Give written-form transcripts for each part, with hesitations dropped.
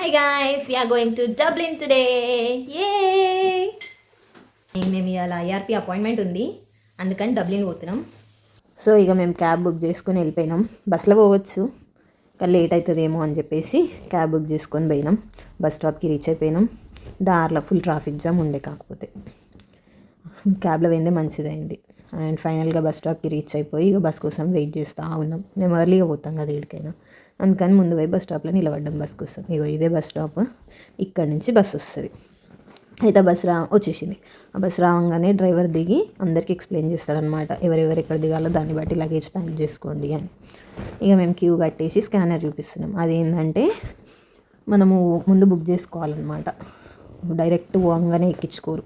Hi guys, we are going to Dublin today. Yay! మేము ఇవాళ IRP appointment ఉంది, అందుకని డబ్లిన్ పోతున్నాం. సో ఇక మేము క్యాబ్ బుక్ చేసుకొని వెళ్ళిపోయినాం. బస్సులో పోవచ్చు కానీ లేట్ అవుతుందేమో అని చెప్పేసి క్యాబ్ బుక్ చేసుకొని పోయినాం. బస్ స్టాప్కి రీచ్ అయిపోయినాం. దారిలో ఫుల్ ట్రాఫిక్ జామ్ ఉండే, కాకపోతే క్యాబ్లో పోయిందే మంచిదైంది. అండ్ ఫైనల్గా బస్ స్టాప్కి రీచ్ అయిపోయి ఇక బస్ కోసం వెయిట్ చేస్తూ ఉన్నాం. మేము ఎర్లీగా పోతాం కదా ఎక్కడికైనా, అందుకని ముందు పోయి బస్ స్టాప్లో నిలబడ్డాం బస్ కోసం. ఇగో ఇదే బస్ స్టాప్, ఇక్కడ నుంచి బస్సు వస్తుంది. అయితే బస్ వచ్చేసింది. ఆ బస్ రావంగానే డ్రైవర్ దిగి అందరికీ ఎక్స్ప్లెయిన్ చేస్తారనమాట, ఎవరెవరు ఎక్కడ దిగాలో దాన్ని బట్టి లగేజ్ ప్యాక్ చేసుకోండి అని. ఇక మేము క్యూ కట్టేసి స్కానర్ చూపిస్తున్నాం. అదేంటంటే మనము ముందు బుక్ చేసుకోవాలన్నమాట, డైరెక్ట్ పోగానే ఎక్కించుకోరు.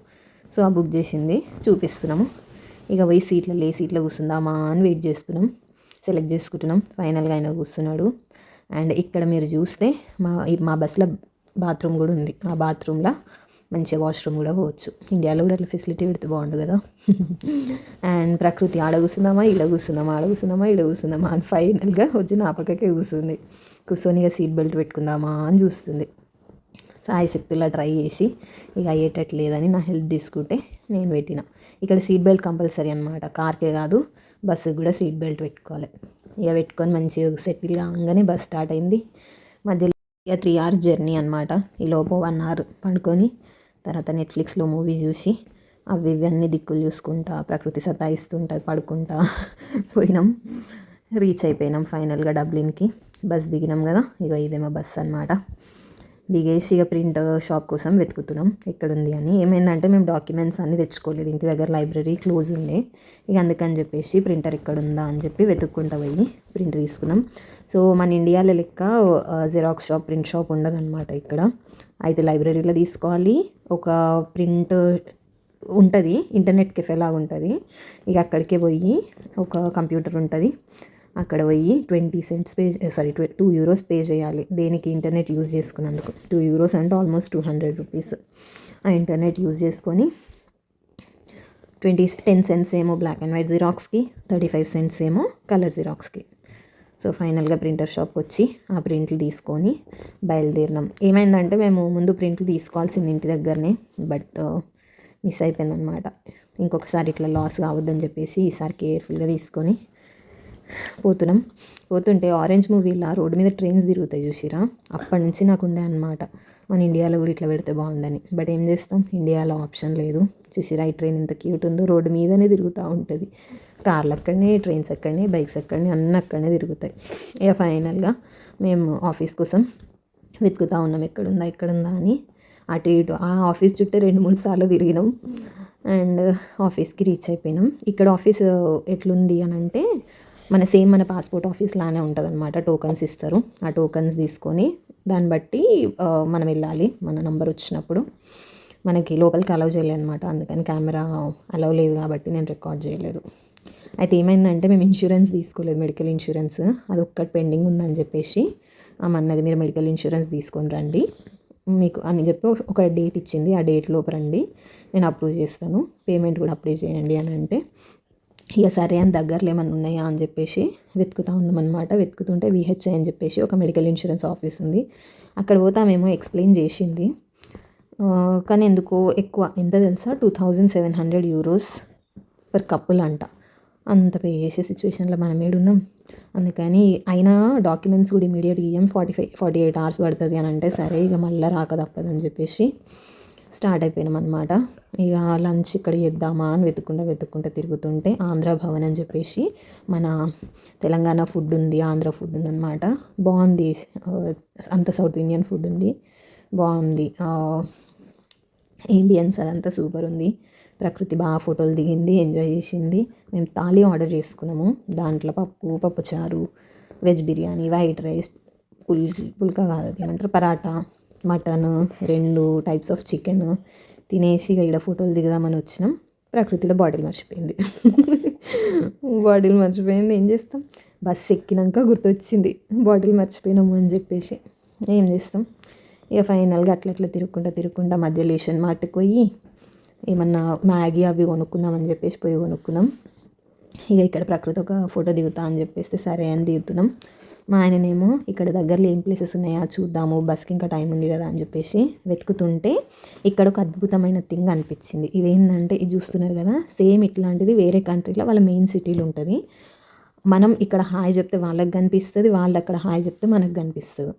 సో ఆ బుక్ చేసింది చూపిస్తున్నాము. ఇక పోయి సీట్లో కూర్చుందామా అని వెయిట్ చేస్తున్నాం, సెలెక్ట్ చేసుకుంటున్నాం. ఫైనల్గా ఆయన కూర్చున్నాడు. అండ్ ఇక్కడ మీరు చూస్తే మా బస్సులో బాత్రూమ్ కూడా ఉంది. ఆ బాత్రూంలో మంచిగా వాష్రూమ్ కూడా పోవచ్చు. ఇండియాలో కూడా అట్లా ఫెసిలిటీ పెడితే బాగుండు కదా. అండ్ ప్రకృతి ఆడ కూర్చుందామా ఈడ కూర్చుందామా, ఆడ కూర్చుందామా ఈడ కూర్చుందామా అని ఫైనల్గా వచ్చి నా పక్కకే కూర్చుంది. కూర్చొని ఇక సీట్ బెల్ట్ పెట్టుకుందామా అని చూస్తుంది. సాయశక్తిలా ట్రై చేసి ఇక అయ్యేటట్లేదని నా హెల్ప్ తీసుకుంటే నేను పెట్టిన. ఇక్కడ సీట్ బెల్ట్ కంపల్సరీ అనమాట, కార్కే కాదు బస్సుకి కూడా సీట్ బెల్ట్ పెట్టుకోవాలి. ఇక పెట్టుకొని మంచిగా సెటిల్ కాగానే బస్ స్టార్ట్ అయింది. మధ్యలో ఇక 3 hours జర్నీ అనమాట. ఈలోపు 1 hour పడుకొని తర్వాత నెట్ఫ్లిక్స్లో మూవీ చూసి అవి ఇవన్నీ దిక్కులు చూసుకుంటా ప్రకృతి సతాయిస్తుంటా పడుకుంటా పోయినాం. రీచ్ అయిపోయినాం ఫైనల్గా డబ్లిన్కి. బస్ దిగినాం కదా, ఇక ఇదేమో బస్ అనమాట. దిగేసి ఇక ప్రింట్ షాప్ కోసం వెతుకుతున్నాం ఎక్కడుంది అని. ఏమైందంటే మేము డాక్యుమెంట్స్ అన్నీ తెచ్చుకోలేదు, ఇంటి దగ్గర లైబ్రరీ క్లోజ్ ఉండే. ఇక అందుకని చెప్పేసి ప్రింటర్ ఎక్కడుందా అని చెప్పి వెతుక్కుంటా పోయి ప్రింట్ తీసుకున్నాం. సో మన ఇండియాలో లెక్క జిరాక్స్ షాప్, ప్రింట్ షాప్ ఉండదన్నమాట ఇక్కడ. అయితే లైబ్రరీలో తీసుకోవాలి. ఒక ప్రింట్ ఉంటుంది, ఇంటర్నెట్ కెఫే లాగా ఉంటుంది. ఇక అక్కడికే పోయి ఒక కంప్యూటర్ ఉంటుంది, అక్కడ పోయి 20 cents €2 పే చేయాలి. దేనికి? ఇంటర్నెట్ యూజ్ చేసుకున్నందుకు. €2 అంటే ఆల్మోస్ట్ 200 రూపీస్. ఆ ఇంటర్నెట్ యూజ్ చేసుకొని 10 cents ఏమో బ్లాక్ అండ్ వైట్ జిరాక్స్కి, 35 cents ఏమో కలర్ జిరాక్స్కి. సో ఫైనల్గా ప్రింటర్ షాప్కి వచ్చి ఆ ప్రింట్లు తీసుకొని బయలుదేరినాం. ఏమైందంటే మేము ముందు ప్రింట్లు తీసుకోవాల్సింది ఇంటి దగ్గరనే, బట్ మిస్ అయిపోయిందనమాట. ఇంకొకసారి ఇట్లా లాస్ కావద్దని చెప్పేసి ఈసారి కేర్ఫుల్గా తీసుకొని పోతుంటే ఆరెంజ్ మూవీలా రోడ్డు మీద ట్రైన్స్ తిరుగుతాయి చూసిరా, అప్పటి నుంచి నాకు ఉండే అనమాట మన ఇండియాలో కూడా ఇట్లా పెడితే బాగుండని. బట్ ఏం చేస్తాం, ఇండియాలో ఆప్షన్ లేదు. చూసిరా ఈ ట్రైన్ ఎంత క్యూట్ ఉందో, రోడ్డు మీదనే తిరుగుతూ ఉంటుంది. కార్లు అక్కడనే, ట్రైన్స్ అక్కడనే, బైక్స్ అక్కడనే, అన్నీ అక్కడనే తిరుగుతాయి. ఇక ఫైనల్గా మేము ఆఫీస్ కోసం వెతుకుతూ ఉన్నాం, ఎక్కడుందా అని. అటు ఇటు ఆ ఆఫీస్ చుట్టూ 2-3 సార్లు తిరిగినాం. అండ్ ఆఫీస్కి రీచ్ అయిపోయినాం. ఇక్కడ ఆఫీస్ ఎట్లుంది అని అంటే మన పాస్పోర్ట్ ఆఫీస్ లానే ఉంటుంది అనమాట. టోకన్స్ ఇస్తారు, ఆ టోకన్స్ తీసుకొని దాన్ని బట్టి మనం వెళ్ళాలి. మన నంబర్ వచ్చినప్పుడు మనకి లోపలికి అలౌ చేయలేదు అనమాట, అందుకని కెమెరా అలౌ లేదు కాబట్టి నేను రికార్డ్ చేయలేదు. అయితే ఏమైందంటే మేము ఇన్సూరెన్స్ తీసుకోలేదు, మెడికల్ ఇన్సూరెన్స్. అది ఒక్కటి పెండింగ్ ఉందని చెప్పేసి అన్నది, మీరు మెడికల్ ఇన్సూరెన్స్ తీసుకొని రండి మీకు అని చెప్పి ఒక డేట్ ఇచ్చింది. ఆ డేట్ లోపు రండి, నేను అప్రూవ్ చేస్తాను, పేమెంట్ కూడా అప్రూవ్ చేయండి అని అంటే ఇక సరే అని దగ్గరలో ఏమన్నా ఉన్నాయా అని చెప్పేసి వెతుకుతూ ఉన్నామన్నమాట. వెతుకుతుంటే విహెచ్ఐ అని చెప్పేసి ఒక మెడికల్ ఇన్సూరెన్స్ ఆఫీస్ ఉంది. అక్కడ పోతామేమో ఎక్స్ప్లెయిన్ చేసింది, కానీ ఎందుకో ఎక్కువ, ఎంత తెలుసా, €2,700 పర్ కపుల్ అంట. అంత పే చేసే సిచ్యువేషన్లో మనం ఏడున్నాం. అందుకని అయినా డాక్యుమెంట్స్ కూడా ఇమీడియట్గా ఇయ్యం, 48 hours పడుతుంది అని అంటే సరే ఇక మళ్ళీ రాక తప్పదని చెప్పేసి స్టార్ట్ అయిపోయినాం అనమాట. ఇక లంచ్ ఇక్కడ చేద్దామా అని వెతుక్కుంటూ తిరుగుతుంటే ఆంధ్ర భవన్ అని చెప్పేసి మన తెలంగాణ ఫుడ్ ఉంది, ఆంధ్ర ఫుడ్ ఉంది అనమాట. బాగుంది, అంత సౌత్ ఇండియన్ ఫుడ్ ఉంది, బాగుంది. ఏంబియన్స్ అదంతా సూపర్ ఉంది. ప్రకృతి బాగా ఫోటోలు దిగింది, ఎంజాయ్ చేసింది. మేము థాలీ ఆర్డర్ చేసుకున్నాము, దాంట్లో పప్పుచారు, వెజ్ బిర్యానీ, వైట్ రైస్, పుల్కా కాదు అది ఏమంటారు, paratha, mutton, 2 types of chicken తినేసి ఇక ఇక్కడ ఫోటోలు దిగుదామని వచ్చినాం. ప్రకృతిలో బాటిల్ మర్చిపోయింది. ఏం చేస్తాం, బస్సు ఎక్కినాక గుర్తొచ్చింది బాటిల్ మర్చిపోయినాము అని చెప్పేసి. ఏం చేస్తాం, ఇక ఫైనల్గా అట్లా తిరుగుకుంటా మధ్యలో ఏషియన్ మార్ట్కి పోయి ఏమన్నా మ్యాగీ అవి కొనుక్కుందామని చెప్పేసి పోయి కొనుక్కున్నాం. ఇక ఇక్కడ ప్రకృతి ఒక ఫోటో దిగుతా అని చెప్పేస్తే సరే అని దిగుతున్నాం. మా ఆయననేమో ఇక్కడ దగ్గరలో ఏం ప్లేసెస్ ఉన్నాయా చూద్దాము, బస్కి ఇంకా టైం ఉంది కదా అని చెప్పేసి వెతుకుతుంటే ఇక్కడ ఒక అద్భుతమైన థింగ్ అనిపించింది. ఇదేంటంటే ఇది చూస్తున్నారు కదా, సేమ్ ఇట్లాంటిది వేరే కంట్రీలో వాళ్ళ మెయిన్ సిటీలో ఉంటుంది. మనం ఇక్కడ హాయ్ చెప్తే వాళ్ళకి కనిపిస్తుంది, వాళ్ళు అక్కడ హాయ్ చెప్తే మనకు కనిపిస్తుంది.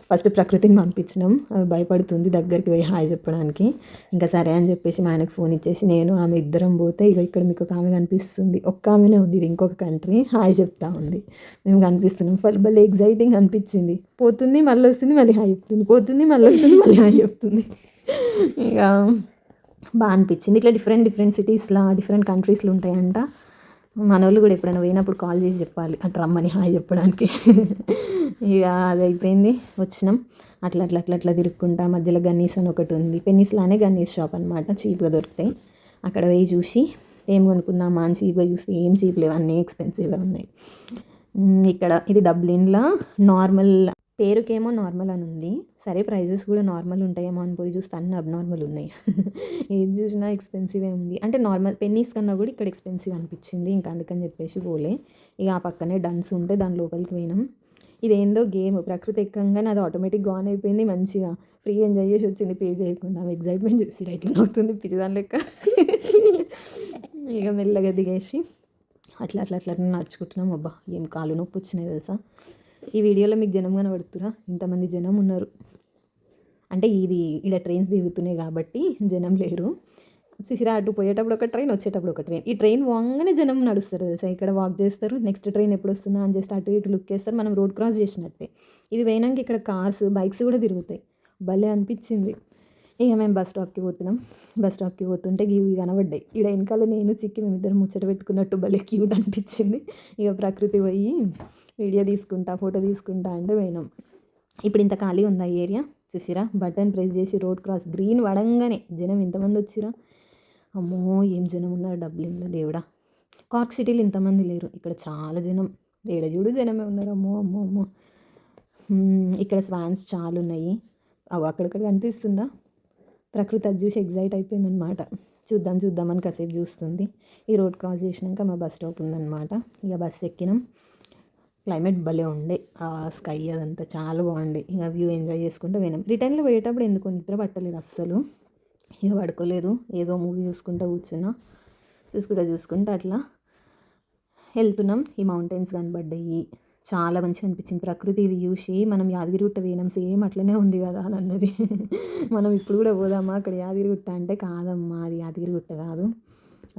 ఫస్ట్ ప్రకృతిని పంపించినాం, అవి భయపడుతుంది దగ్గరికి పోయి హాయ్ చెప్పడానికి. ఇంకా సరే అని చెప్పేసి మా ఆయనకు ఫోన్ ఇచ్చేసి నేను ఆమె ఇద్దరం పోతే ఇక ఇక్కడ మీకు ఒక ఆమె కనిపిస్తుంది, ఒక్క ఆమెనే ఉంది, ఇది ఇంకొక కంట్రీ, హాయ్ చెప్తా ఉంది. మేము కనిపిస్తున్నాం, భలే ఎగ్జైటింగ్ అనిపించింది. పోతుంది మళ్ళీ వస్తుంది, మళ్ళీ హాయ్ చెప్తుంది, పోతుంది మళ్ళీ వస్తుంది, మళ్ళీ హాయ్ చెప్తుంది. ఇక బాగా అనిపించింది. ఇట్లా డిఫరెంట్ సిటీస్లో డిఫరెంట్ కంట్రీస్లో ఉంటాయంట. మన వాళ్ళు కూడా ఎప్పుడైనా పోయినప్పుడు కాల్ చేసి చెప్పాలి అట్లా రమ్మని హాయ్ చెప్పడానికి. ఇక అది అయిపోయింది, వచ్చినాం. అట్లా తిరుక్కుంటా మధ్యలో గన్నీస్ అని ఒకటి ఉంది, పెన్నీస్లానే గన్నీస్ షాప్ అనమాట, చీప్గా దొరుకుతాయి. అక్కడ పోయి చూసి ఏం కొనుక్కుందామా అని చీప్గా చూస్తే ఏం చీప్ లేవు, అన్నీ ఎక్స్పెన్సివ్గా ఉన్నాయి. ఇక్కడ ఇది డబ్లిన్లో నార్మల్, పేరుకేమో నార్మల్ అని ఉంది, సరే ప్రైజెస్ కూడా నార్మల్ ఉంటాయేమో అని పోయి చూస్తే అన్నీ అబ్నార్మల్ ఉన్నాయి. ఏది చూసినా ఎక్స్పెన్సివే ఉంది. అంటే నార్మల్ పెన్నీస్ కన్నా కూడా ఇక్కడ ఎక్స్పెన్సివ్ అనిపించింది. ఇంకా అందుకని చెప్పేసి పోలే. ఇక ఆ పక్కనే డన్స్ ఉంటే దాని లోపలికి పోయినాం. ఇదేందో గేమ్, ప్రకృతి ఎక్కంగానే అది ఆటోమేటిక్గా ఆన్ అయిపోయింది, మంచిగా ఫ్రీ ఎంజాయ్ చేసి వచ్చింది పే చేయకుండా. ఎగ్జైట్మెంట్ చూసి ఇట్లా అవుతుంది పిచ్చిదాని లెక్క. ఇక మెల్లగా దిగేసి అట్లా నడుచుకుంటున్నాం. అబ్బా ఏం కాలు నొప్పి వచ్చినాయి తెలుసా. ఈ వీడియోలో మీకు జనం కనబడుతురా, ఇంతమంది జనం ఉన్నారు. అంటే ఇలా ట్రైన్స్ తిరుగుతున్నాయి కాబట్టి జనం లేరు. చూసిరా, అటు పోయేటప్పుడు ఒక ట్రైన్, వచ్చేటప్పుడు ఒక ట్రైన్. ఈ ట్రైన్ వాంగానే జనం నడుస్తారు తెలుసా, ఇక్కడ వాక్ చేస్తారు. నెక్స్ట్ ట్రైన్ ఎప్పుడు వస్తుందా అని జస్ట్ అటు ఇటు లుక్ చేస్తారు, మనం రోడ్ క్రాస్ చేసినట్టే. ఇవి పోయినాక ఇక్కడ కార్స్, బైక్స్ కూడా తిరుగుతాయి. భలే అనిపించింది. ఇక మేము బస్ స్టాప్కి పోతున్నాం. బస్ స్టాప్కి పోతుంటే ఇవి కనబడ్డాయి. ఇక్కడ వెనకాల నేను చిక్కి మేమిద్దరం ముచ్చట పెట్టుకున్నట్టు భలే క్యూట్ అనిపించింది. ఇక ప్రకృతి పోయి వీడియో తీసుకుంటా, ఫోటో తీసుకుంటా అంటే పోయినాం. ఇప్పుడు ఇంత ఖాళీ ఉందా ఈ ఏరియా చూసిరా, బటన్ ప్రెస్ చేసి రోడ్ క్రాస్, గ్రీన్ వడంగానే జనం ఎంతమంది వచ్చిరా. అమ్మో ఏం జనం ఉన్నారు డబ్లిన్లో, దేవుడా. కార్క్ సిటీలో ఇంతమంది లేరు, ఇక్కడ చాలా జనం, ఏడ చూడు జనమే ఉన్నారు. అమ్మో. ఇక్కడ స్వాన్స్ చాలా ఉన్నాయి. అవి అక్కడక్కడ కనిపిస్తుందా. ప్రకృతి అది చూసి ఎగ్జైట్ అయిపోయిందనమాట. చూద్దామని కాసేపు చూస్తుంది. ఈ రోడ్ క్రాస్ చేసినాక మా బస్ స్టాప్ ఉందన్నమాట. ఇక బస్ ఎక్కినాం. క్లైమేట్ భలే ఉండే, ఆ స్కై అదంతా చాలా బాగుండే. ఇక వ్యూ ఎంజాయ్ చేసుకుంటూ పోయినాం. రిటర్న్లో పోయేటప్పుడు ఎందుకో నిద్ర పట్టలేదు అస్సలు, ఇక పడుకోలేదు. ఏదో మూవీ చూసుకుంటూ కూర్చున్నా, చూసుకుంటూ అట్లా వెళ్తున్నాం. ఈ మౌంటైన్స్ కనబడ్డాయి, చాలా మంచిగా అనిపించింది. ప్రకృతి ఇది చూసి మనం యాదగిరిగుట్ట పోయినాం, సేమ్ అట్లనే ఉంది కదా అని అన్నది. మనం ఇప్పుడు కూడా పోదామా అక్కడ యాదగిరిగుట్ట అంటే, కాదమ్మా అది యాదగిరిగుట్ట కాదు,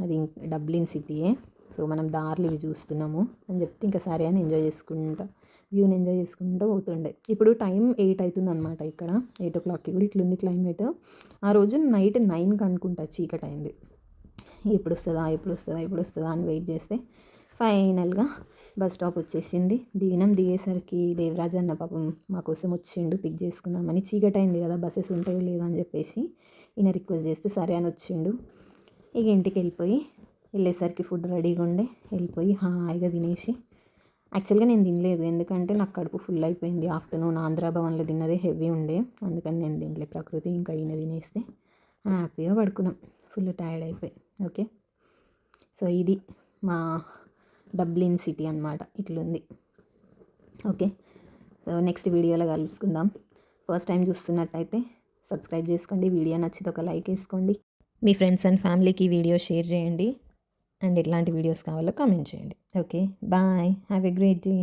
అది డబ్లిన్ సిటీయే. సో మనం దారిలో ఇవి చూస్తున్నాము అని చెప్తే ఇంకా సరే అని వ్యూని ఎంజాయ్ చేసుకుంటూ పోతుండే. ఇప్పుడు టైం 8 అవుతుంది అనమాట. ఇక్కడ 8 o'clockకి కూడా ఇట్లుంది క్లైమేట్. ఆ రోజు నైట్ 9కి అనుకుంటా చీకటి అయింది. ఎప్పుడు వస్తుందా అని వెయిట్ చేస్తే ఫైనల్గా బస్ స్టాప్ వచ్చేసింది. దిగేసరికి దేవరాజ్ అన్న పాపం మా కోసం వచ్చిండు పిక్ చేసుకుందామని. చీకటి అయింది కదా, బస్సెస్ ఉంటాయో లేదో అని చెప్పేసి ఈయన రిక్వెస్ట్ చేస్తే సరే అని వచ్చిండు. ఇక ఇంటికి వెళ్ళేసరికి ఫుడ్ రెడీగా ఉండే, వెళ్ళిపోయి హాయిగా తినేసి, యాక్చువల్గా నేను తినలేదు ఎందుకంటే నాకు కడుపు ఫుల్ అయిపోయింది. ఆఫ్టర్నూన్ ఆంధ్ర భవన్లో తిన్నదే హెవీ ఉండే, అందుకని నేను తినలే. ప్రకృతి ఇంకా ఈయన తినేస్తే హ్యాపీగా పడుకున్నాం, ఫుల్ టైర్డ్ అయిపోయి. ఓకే, సో ఇది మా డబ్లిన్ సిటీ అన్నమాట, ఇట్లుంది. ఓకే, సో నెక్స్ట్ వీడియోలో కలుసుకుందాం. ఫస్ట్ టైం చూస్తున్నట్టయితే సబ్స్క్రైబ్ చేసుకోండి, వీడియో నచ్చితే ఒక లైక్ వేసుకోండి, మీ ఫ్రెండ్స్ అండ్ ఫ్యామిలీకి ఈ వీడియో షేర్ చేయండి, అండ్ ఎట్లాంటి వీడియోస్ కావాలో కామెంట్ చేయండి. Okay, bye, have a great day.